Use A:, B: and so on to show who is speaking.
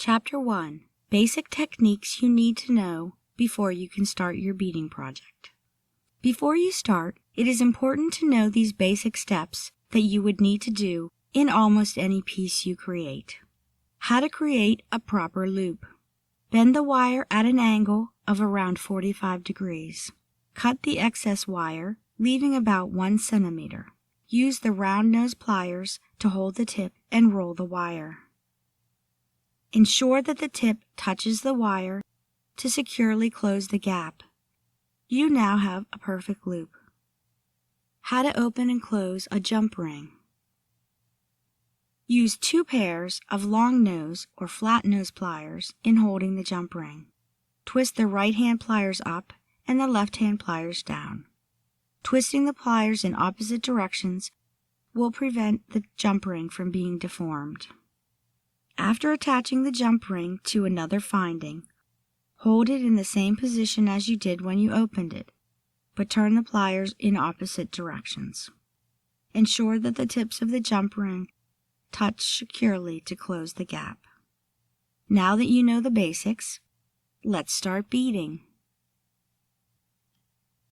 A: Chapter 1. Basic techniques you need to know before you can start your beading project. Before you start, it is important to know these basic steps that you would need to do in almost any piece you create. How to create a proper loop. Bend the wire at an angle of around 45 degrees. Cut the excess wire, leaving about 1 centimeter. Use the round nose pliers to hold the tip and roll the wire. Ensure that the tip touches the wire to securely close the gap. You now have a perfect loop. How to open and close a jump ring. Use 2 pairs of long nose or flat nose pliers in holding the jump ring. Twist the right hand pliers up and the left hand pliers down. Twisting the pliers in opposite directions will prevent the jump ring from being deformed. After attaching the jump ring to another finding, hold it in the same position as you did when you opened it, but turn the pliers in opposite directions. Ensure that the tips of the jump ring touch securely to close the gap. Now that you know the basics, let's start beading.